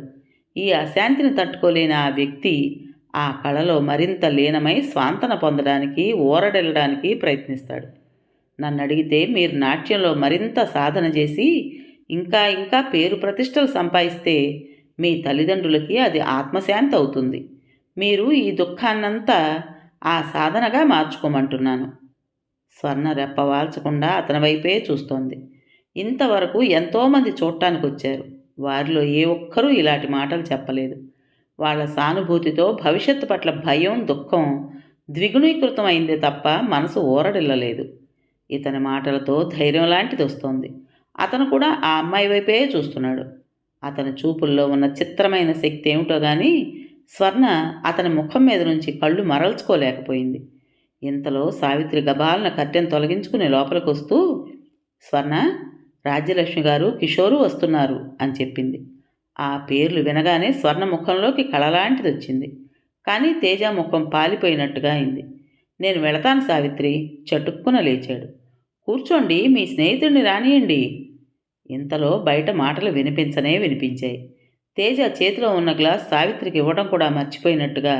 ఈ అశాంతిని తట్టుకోలేని ఆ వ్యక్తి ఆ కళలో మరింత లీనమై స్వాంతన పొందడానికి, ఊరడెళ్ళడానికి ప్రయత్నిస్తాడు. నన్ను అడిగితే మీరు నాట్యంలో మరింత సాధన చేసి ఇంకా ఇంకా పేరు ప్రతిష్టలు సంపాదిస్తే మీ తల్లిదండ్రులకి అది ఆత్మశాంతి అవుతుంది. మీరు ఈ దుఃఖాన్నంతా ఆ సాధనగా మార్చుకోమంటున్నాను. స్వర్ణ రెప్పవాల్చకుండా అతని వైపే చూస్తోంది. ఇంతవరకు ఎంతోమంది చూడటానికి వచ్చారు. వారిలో ఏ ఒక్కరూ ఇలాంటి మాటలు చెప్పలేదు. వాళ్ళ సానుభూతితో భవిష్యత్తు పట్ల భయం, దుఃఖం ద్విగుణీకృతం అయిందే తప్ప మనసు ఊరడిల్లలేదు. ఇతని మాటలతో ధైర్యం లాంటిది వస్తోంది. అతను కూడా ఆ అమ్మాయి వైపే చూస్తున్నాడు. అతని చూపుల్లో ఉన్న చిత్రమైన శక్తి ఏమిటో గాని స్వర్ణ అతని ముఖం మీద నుంచి కళ్ళు మరల్చుకోలేకపోయింది. ఇంతలో సావిత్రి గబాలన కట్టెను తొలగించుకుని లోపలికి వస్తూ, స్వర్ణ, రాజ్యలక్ష్మి గారు, కిషోరు వస్తున్నారు అని చెప్పింది. ఆ పేర్లు వినగానే స్వర్ణ ముఖంలోకి కళలాంటిది వచ్చింది. కానీ తేజ ముఖం పాలిపోయినట్టుగా అయింది. నేను వెళతాను సావిత్రి. చటుక్కున లేచాడు. కూర్చోండి, మీ స్నేహితుడిని రానియండి. ఇంతలో బయట మాటలు వినిపించాయి. తేజ చేతిలో ఉన్న గ్లాస్ సావిత్రికి ఇవ్వడం కూడా మర్చిపోయినట్టుగా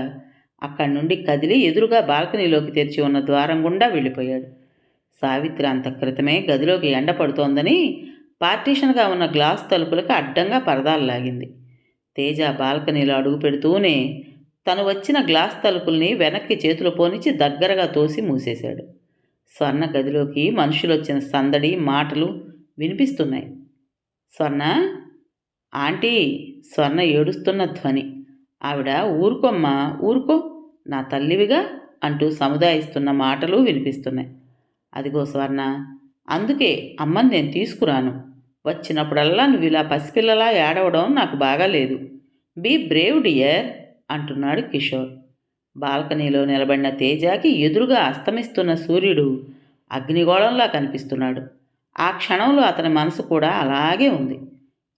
అక్కడి నుండి కదిలి ఎదురుగా బాల్కనీలోకి తెరిచి ఉన్న ద్వారం గుండా వెళ్ళిపోయాడు. సావిత్రి అంత క్రితమే గదిలోకి ఎండ పడుతోందని పార్టీషన్గా ఉన్న గ్లాస్ తలుపులకు అడ్డంగా పరదాలు లాగింది. తేజ బాల్కనీలో అడుగు పెడుతూనే తను వచ్చిన గ్లాస్ తలుపుల్ని వెనక్కి చేతులు పోనిచ్చి దగ్గరగా తోసి మూసేశాడు. స్వర్ణ గదిలోకి మనుషులొచ్చిన సందడి, మాటలు వినిపిస్తున్నాయి. స్వర్ణ, ఆంటీ. స్వర్ణ ఏడుస్తున్న ధ్వని. ఆవిడ ఊరుకోమ్మా, ఊరుకో, నా తల్లివిగా అంటూ సముదాయిస్తున్న మాటలు వినిపిస్తున్నాయి. అదిగో స్వర్ణ, అందుకే అమ్మని నేను తీసుకురాను. వచ్చినప్పుడల్లా నువ్వు ఇలా పసిపిల్లలా ఏడవడం నాకు బాగాలేదు. బీ బ్రేవ్ డియర్ అంటున్నాడు కిషోర్. బాల్కనీలో నిలబడిన తేజాకి ఎదురుగా అస్తమిస్తున్న సూర్యుడు అగ్నిగోళంలా కనిపిస్తున్నాడు. ఆ క్షణంలో అతని మనసు కూడా అలాగే ఉంది.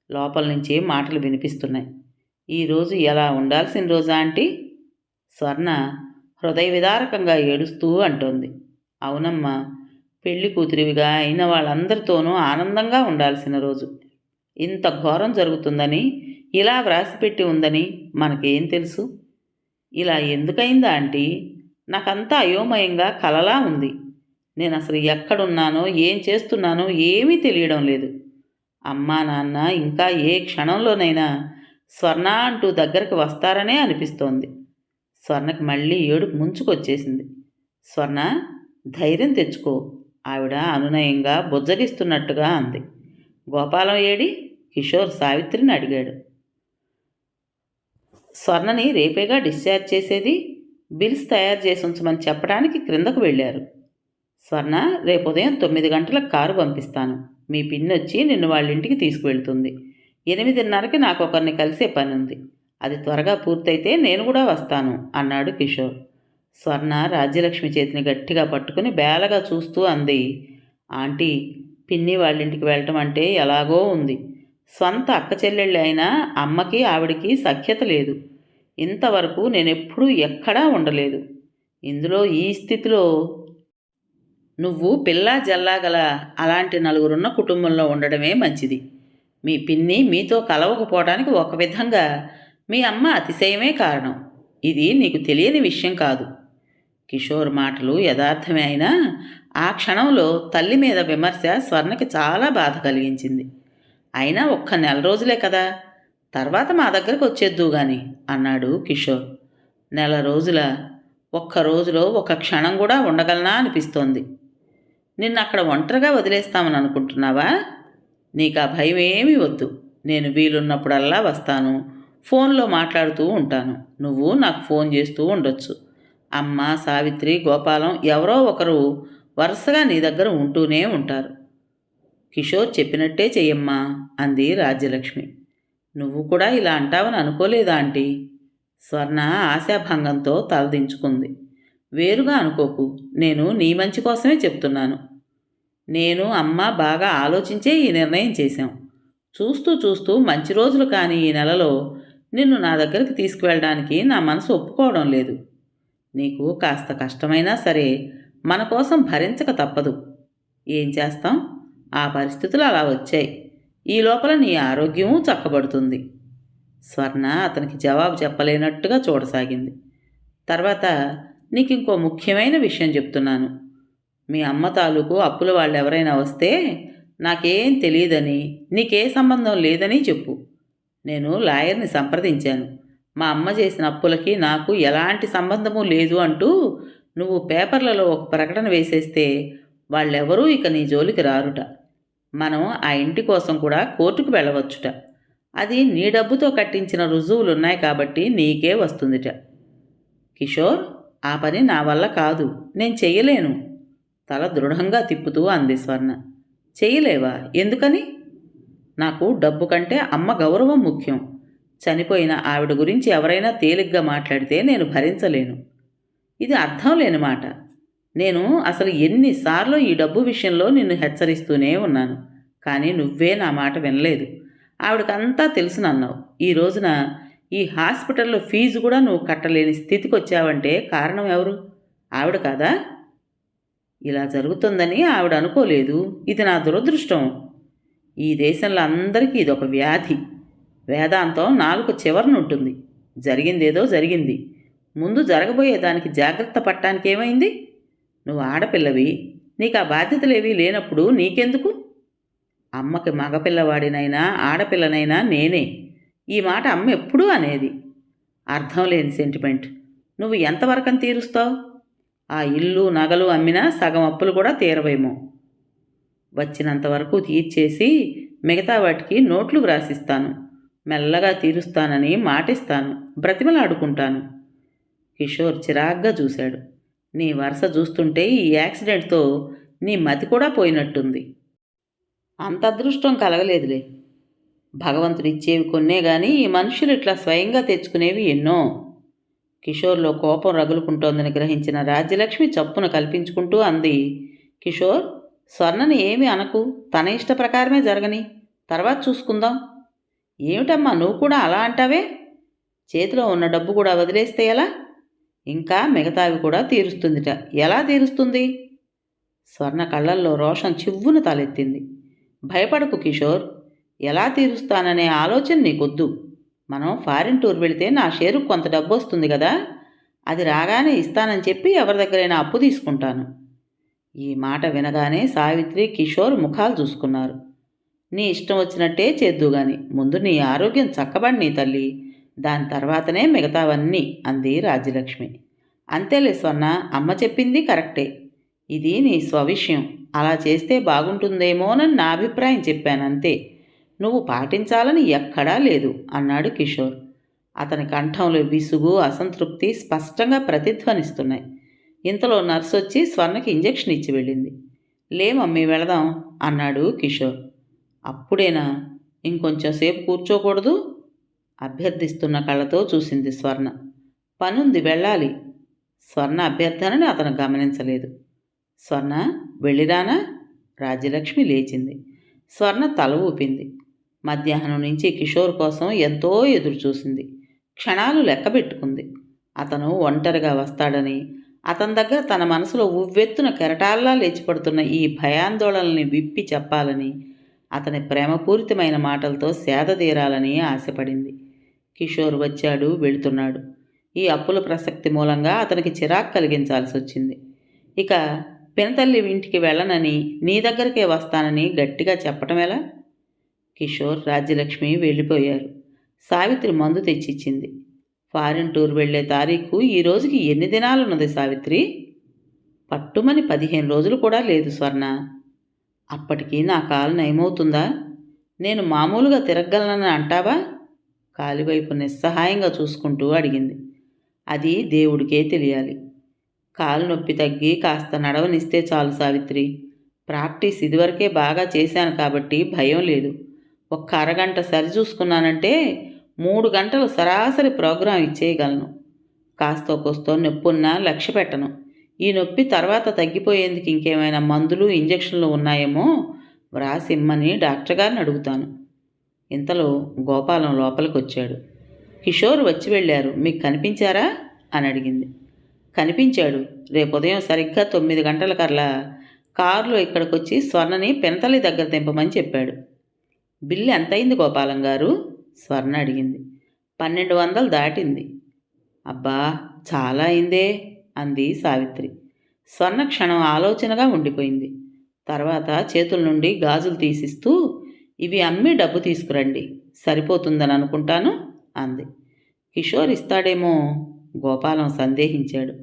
లోపల నుంచి మాటలు వినిపిస్తున్నాయి. ఈరోజు ఎలా ఉండాల్సిన రోజా ఆంటీ? స్వర్ణ హృదయ విదారకంగా ఏడుస్తూ అంటోంది. అవునమ్మా, పెళ్లి కూతురివిగా అయిన వాళ్ళందరితోనూ ఆనందంగా ఉండాల్సిన రోజు. ఇంత ఘోరం జరుగుతుందని, ఇలా వ్రాసిపెట్టి ఉందని మనకేం తెలుసు? ఇలా ఎందుకయిందా ఆంటీ? నాకంతా అయోమయంగా కలలా ఉంది. నేను అసలు ఎక్కడున్నానో, ఏం చేస్తున్నానో ఏమీ తెలియడం లేదు. అమ్మా నాన్న ఇంకా ఏ క్షణంలోనైనా స్వర్ణ అంటూ దగ్గరకు వస్తారనే అనిపిస్తోంది. స్వర్ణకి మళ్ళీ ఏడుపు ముంచుకొచ్చేసింది. స్వర్ణ, ధైర్యం తెచ్చుకో, ఆవిడ అనునయంగా బుజ్జగిస్తున్నట్టుగా అంది. గోపాలం ఏడి? కిషోర్ సావిత్రిని అడిగాడు. స్వర్ణని రేపేగా డిశ్చార్జ్ చేసేది, బిల్స్ తయారు చేసి ఉంచమని చెప్పడానికి క్రిందకు వెళ్ళారు. స్వర్ణ, రేపు ఉదయం 9 గంటలకు కారు పంపిస్తాను. మీ పిన్ని వచ్చి నిన్ను వాళ్ళ ఇంటికి తీసుకువెళ్తుంది. 8:30కి నాకు ఒకరిని కలిసే పని ఉంది. అది త్వరగా పూర్తయితే నేను కూడా వస్తాను అన్నాడు కిషోర్. స్వర్ణ రాజ్యలక్ష్మి చేతిని గట్టిగా పట్టుకుని బేలగా చూస్తూ అంది. ఆంటీ, పిన్ని వాళ్ళింటికి వెళ్ళటం అంటే ఎలాగో ఉంది. స్వంత అక్క చెల్లెళ్ళు అయినా అమ్మకి ఆవిడికి సఖ్యత లేదు. ఇంతవరకు నేనెప్పుడూ ఎక్కడా ఉండలేదు. ఇందులో ఈ స్థితిలో నువ్వు పిల్లా జల్లాగల అలాంటి నలుగురున్న కుటుంబంలో ఉండడమే మంచిది. మీ పిన్ని మీతో కలవకపోవడానికి ఒక విధంగా మీ అమ్మ అతిశయమే కారణం. ఇది నీకు తెలియని విషయం కాదు. కిషోర్ మాటలు యథార్థమే అయినా ఆ క్షణంలో తల్లి మీద విమర్శ స్వర్ణకి చాలా బాధ కలిగించింది. అయినా ఒక్క నెల రోజులే కదా, తర్వాత మా దగ్గరకు వచ్చేద్దు గాని అన్నాడు కిషోర్. నెల రోజుల? ఒక్క రోజులో ఒక క్షణం కూడా ఉండగలనా అనిపిస్తోంది. నిన్ను అక్కడ ఒంటరిగా వదిలేస్తామని అనుకుంటున్నావా? నీకు ఆ భయం ఏమీ వద్దు. నేను వీలున్నప్పుడల్లా వస్తాను. ఫోన్లో మాట్లాడుతూ ఉంటాను. నువ్వు నాకు ఫోన్ చేస్తూ ఉండొచ్చు. అమ్మ, సావిత్రి, గోపాలం ఎవరో ఒకరు వరుసగా నీ దగ్గర ఉంటూనే ఉంటారు. కిషోర్ చెప్పినట్టే చెయ్యమ్మా అంది రాజ్యలక్ష్మి. నువ్వు కూడా ఇలా అంటావని అనుకోలేదా ఆంటీ? స్వర్ణ ఆశాభంగంతో తలదించుకుంది. వేరుగా అనుకోకు, నేను నీ మంచి కోసమే చెప్తున్నాను. నేను అమ్మ బాగా ఆలోచించే ఈ నిర్ణయం చేశాం. చూస్తూ చూస్తూ మంచి రోజులు కాని ఈ నెలలో నిన్ను నా దగ్గరికి తీసుకువెళ్ళడానికి నా మనసు ఒప్పుకోవడం లేదు. నీకు కాస్త కష్టమైనా సరే మన కోసం భరించక తప్పదు. ఏం చేస్తాం, ఆ పరిస్థితులు అలా వచ్చాయి. ఈ లోపల నీ ఆరోగ్యమూ చక్కబడుతుంది. స్వర్ణ అతనికి జవాబు చెప్పలేనట్టుగా చూడసాగింది. తర్వాత, నీకు ఇంకో ముఖ్యమైన విషయం చెప్తున్నాను. మీ అమ్మ తాలూకు అప్పుల వాళ్ళు ఎవరైనా వస్తే నాకేం తెలియదని, నీకే సంబంధం లేదని చెప్పు. నేను లాయర్ని సంప్రదించాను. మా అమ్మ చేసిన అప్పులకి నాకు ఎలాంటి సంబంధము లేదు అంటూ నువ్వు పేపర్లలో ఒక ప్రకటన వేసేస్తే వాళ్ళెవరూ ఇక నీ జోలికి రారుట. మనం ఆ ఇంటి కోసం కూడా కోర్టుకు వెళ్ళవచ్చుట. అది నీ డబ్బుతో కట్టించిన రుజువులున్నాయి కాబట్టి నీకే వస్తుందిట. కిషోర్, ఆ పని నా వల్ల కాదు, నేను చెయ్యలేను తల దృఢంగా తిప్పుతూ అంది స్వర్ణ. చెయ్యలేవా? ఎందుకని? నాకు డబ్బు కంటే అమ్మ గౌరవం ముఖ్యం. చనిపోయిన ఆవిడ గురించి ఎవరైనా తేలిగ్గా మాట్లాడితే నేను భరించలేను. ఇది అర్థం లేని మాట. నేను అసలు ఎన్నిసార్లు ఈ డబ్బు విషయంలో నిన్ను హెచ్చరిస్తూనే ఉన్నాను. కానీ నువ్వే నా మాట వినలేదు. ఆవిడకంతా తెలుసునన్నావు. ఈ రోజున ఈ హాస్పిటల్లో ఫీజు కూడా నువ్వు కట్టలేని స్థితికి వచ్చావంటే కారణం ఎవరు? ఆవిడ కాదా? ఇలా జరుగుతుందని ఆవిడ అనుకోలేదు. ఇది నా దురదృష్టం. ఈ దేశంలో అందరికీ ఇదొక వ్యాధి. వేదాంతం నాలుగు చివరనుంటుంది. జరిగిందేదో జరిగింది. ముందు జరగబోయే దానికి జాగ్రత్త పట్టడానికి ఏమైంది? నువ్వు ఆడపిల్లవి, నీకు ఆ బాధ్యతలేవీ లేనప్పుడు నీకెందుకు? అమ్మకి మగపిల్లవాడినైనా ఆడపిల్లనైనా నేనే. ఈ మాట అమ్మ ఎప్పుడూ అనేది. అర్థం లేని సెంటిమెంట్. నువ్వు ఎంతవరకని తీరుస్తావు? ఆ ఇల్లు నగలు అమ్మినా సగం అప్పులు కూడా తీరవేమో. వచ్చినంతవరకు తీర్చేసి మిగతా వాటికి నోట్లు వ్రాసిస్తాను. మెల్లగా తీరుస్తానని మాటిస్తాను. బ్రతిమలాడుకుంటాను. కిషోర్ చిరాగ్గా చూశాడు. నీ వరుస చూస్తుంటే ఈ యాక్సిడెంట్తో నీ మతి కూడా పోయినట్టుంది. అంత అదృష్టం కలగలేదులే. భగవంతుడిచ్చేవి కొన్నే గాని ఈ మనుషులు ఇట్లా స్వయంగా తెచ్చుకునేవి ఎన్నో. కిషోర్లో కోపం రగులుకుంటోందని గ్రహించిన రాజ్యలక్ష్మి చప్పున కల్పించుకుంటూ అంది. కిషోర్, స్వర్ణని ఏమీ అనకు. తన ఇష్ట ప్రకారమే జరగని, తర్వాత చూసుకుందాం. ఏమిటమ్మా నువ్వు కూడా అలా అంటావే? చేతిలో ఉన్న డబ్బు కూడా వదిలేస్తే ఎలా? ఇంకా మిగతావి కూడా తీరుస్తుందిట. ఎలా తీరుస్తుంది? స్వర్ణ కళ్ళల్లో రోషం చివ్వును తలెత్తింది. భయపడకు కిషోర్. ఎలా తీరుస్తాననే ఆలోచన నీకొద్దు. మనం ఫారిన్ టూర్ వెళితే నా షేరు కొంత డబ్బు వస్తుంది కదా, అది రాగానే ఇస్తానని చెప్పి ఎవరి దగ్గరైనా అప్పు తీసుకుంటాను. ఈ మాట వినగానే సావిత్రి, కిషోర్ ముఖాలు చూసుకున్నారు. నీ ఇష్టం వచ్చినట్టే చేద్దు గాని ముందు నీ ఆరోగ్యం చక్కబడి నీ తల్లి. దాని తర్వాతనే మిగతావన్నీ అంది రాజ్యలక్ష్మి. అంతేలే స్వర్ణ, అమ్మ చెప్పింది కరెక్టే. ఇది నీ స్వవిషయం, అలా చేస్తే బాగుంటుందేమోనని నా అభిప్రాయం చెప్పానంతే. నువ్వు పాటించాలని ఎక్కడా లేదు అన్నాడు కిషోర్. అతని కంఠంలో విసుగు, అసంతృప్తి స్పష్టంగా ప్రతిధ్వనిస్తున్నాయి. ఇంతలో నర్సు వచ్చి స్వర్ణకి ఇంజెక్షన్ ఇచ్చి వెళ్ళింది. లే మమ్మీ, వెళదాం అన్నాడు కిషోర్. అప్పుడేనా? ఇంకొంచెం సేపు కూర్చోకూడదు? అభ్యర్థిస్తున్న కళ్ళతో చూసింది స్వర్ణ. పనుంది, వెళ్ళాలి. స్వర్ణ అభ్యర్థనని అతను గమనించలేదు. స్వర్ణ, వెళ్ళిరానా? రాజ్యలక్ష్మి లేచింది. స్వర్ణ తల ఊపింది. మధ్యాహ్నం నుంచి కిషోర్ కోసం ఎంతో ఎదురు చూసింది. క్షణాలు లెక్క పెట్టుకుంది. అతను ఒంటరిగా వస్తాడని, అతని దగ్గర తన మనసులో ఉవ్వెత్తున కెరటాల్లా లేచిపడుతున్న ఈ భయాందోళనల్ని విప్పి చెప్పాలని, అతని ప్రేమపూరితమైన మాటలతో సేదతీరాలని ఆశపడింది. కిషోర్ వచ్చాడు, వెళుతున్నాడు. ఈ అప్పుల ప్రసక్తి మూలంగా అతనికి చిరాకు కలిగించాల్సి వచ్చింది. ఇక పినతల్లి ఇంటికి వెళ్ళనని, నీ దగ్గరికే వస్తానని గట్టిగా చెప్పటం ఎలా? కిషోర్, రాజ్యలక్ష్మి వెళ్ళిపోయారు. సావిత్రి మందు తెచ్చిచ్చింది. ఫారిన్ టూర్ వెళ్లే తారీఖు ఈ రోజుకి ఎన్ని దినాలున్నది సావిత్రి? పట్టుమని 15 రోజులు కూడా లేదు స్వర్ణ. అప్పటికి నా కాలు నయమవుతుందా? నేను మామూలుగా తిరగగలనని అంటావా? కాలివైపు నిస్సహాయంగా చూసుకుంటూ అడిగింది. అది దేవుడికే తెలియాలి. కాలు నొప్పి తగ్గి కాస్త నడవనిస్తే చాలు సావిత్రి. ప్రాక్టీస్ ఇదివరకే బాగా చేశాను కాబట్టి భయం లేదు. ఒక్క అరగంట సరిచూసుకున్నానంటే 3 గంటలు సరాసరి ప్రోగ్రాం ఇచ్చేయగలను. కాస్తో కోస్తో నొప్పున్నా లక్ష్య పెట్టను. ఈ నొప్పి తర్వాత తగ్గిపోయేందుకు ఇంకేమైనా మందులు, ఇంజెక్షన్లు ఉన్నాయేమో వ్రాసిమ్మని డాక్టర్ గారిని అడుగుతాను. ఇంతలో గోపాలం లోపలికి వచ్చాడు. కిషోర్ వచ్చి వెళ్ళారు, మీకు కనిపించారా అని అడిగింది. కనిపించాడు. రేపు ఉదయం సరిగ్గా 9 గంటలకల్లా కారులో ఇక్కడికొచ్చి స్వర్ణని పినతల్లి దగ్గర దింపమని చెప్పాడు. బిల్లు ఎంతయింది గోపాలం గారు? స్వర్ణ అడిగింది. 1200 దాటింది. అబ్బా, చాలా అయిందే అంది సావిత్రి. స్వర్ణ క్షణం ఆలోచనగా ఉండిపోయింది. తర్వాత చేతుల నుండి గాజులు తీసిస్తూ, ఇవి అమ్మి డబ్బు తీసుకురండి, సరిపోతుందని అనుకుంటాను అంది. కిషోర్ ఇస్తాడేమో గోపాలం సందేహించాడు.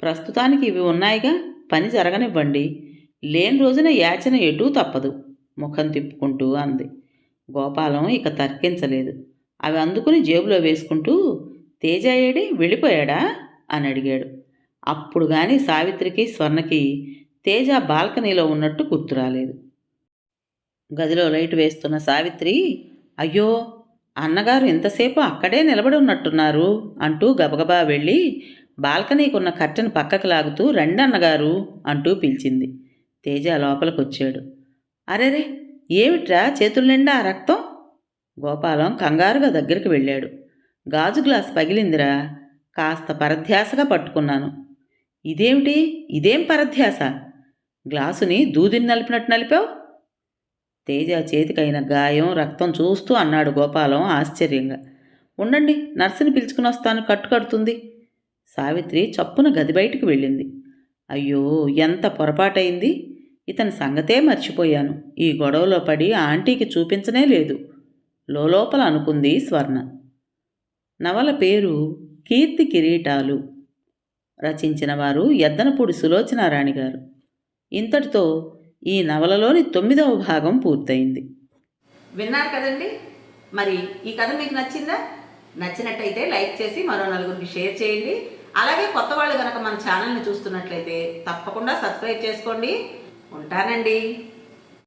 ప్రస్తుతానికి ఇవి ఉన్నాయిగా, పని జరగనివ్వండి. లేని రోజున యాచన ఎటూ తప్పదు ముఖం తిప్పుకుంటూ అంది. గోపాలం ఇక తర్కించలేదు. అవి అందుకుని జేబులో వేసుకుంటూ, తేజ ఏడి, వెళ్ళిపోయాడా అని అడిగాడు. అప్పుడు కానీ సావిత్రికి, స్వర్ణకి తేజ బాల్కనీలో ఉన్నట్టు గుర్తురాలేదు. గదిలో లైట్ వేస్తున్న సావిత్రి, అయ్యో, అన్నగారు ఇంతసేపు అక్కడే నిలబడి ఉన్నట్టున్నారు అంటూ గబగబా వెళ్ళి బాల్కనీకున్న కట్టెను పక్కకు లాగుతూ, రండి అన్నగారు అంటూ పిలిచింది. తేజ లోపలికొచ్చాడు. అరెరే, ఏమిట్రా చేతుల నిండా రక్తం? గోపాలం కంగారుగా దగ్గరికి వెళ్ళాడు. గాజు గ్లాస్ పగిలిందిరా, కాస్త పరధ్యాసగా పట్టుకున్నాను. ఇదేమిటి, ఇదేం పరధ్యాస? గ్లాసుని దూదిని నలిపినట్టు నలిపావు? తేజ చేతికైన గాయం, రక్తం చూస్తూ అన్నాడు గోపాలం ఆశ్చర్యంగా. ఉండండి, నర్సుని పిలుచుకుని వస్తాను, కట్టుకడుతుంది. సావిత్రి చప్పున గది బయటికి వెళ్ళింది. అయ్యో, ఎంత పొరపాటైంది! ఇతని సంగతే మర్చిపోయాను. ఈ గొడవలో పడి ఆంటీకి చూపించనే లేదు లోపల అనుకుంది స్వర్ణ. నవల పేరు కీర్తి కిరీటాలు. రచించిన వారు ఎద్దనపూడి సులోచనారాణి గారు. ఇంతటితో ఈ నవలలోని 9వ భాగం పూర్తయింది. విన్నారు కదండి. మరి ఈ కథ మీకు నచ్చిందా? నచ్చినట్టయితే లైక్ చేసి మరో నలుగురికి షేర్ చేయండి. అలాగే కొత్త వాళ్ళు కనుక మన ఛానల్ని చూస్తున్నట్లయితే తప్పకుండా సబ్స్క్రైబ్ చేసుకోండి. ఉంటానండి.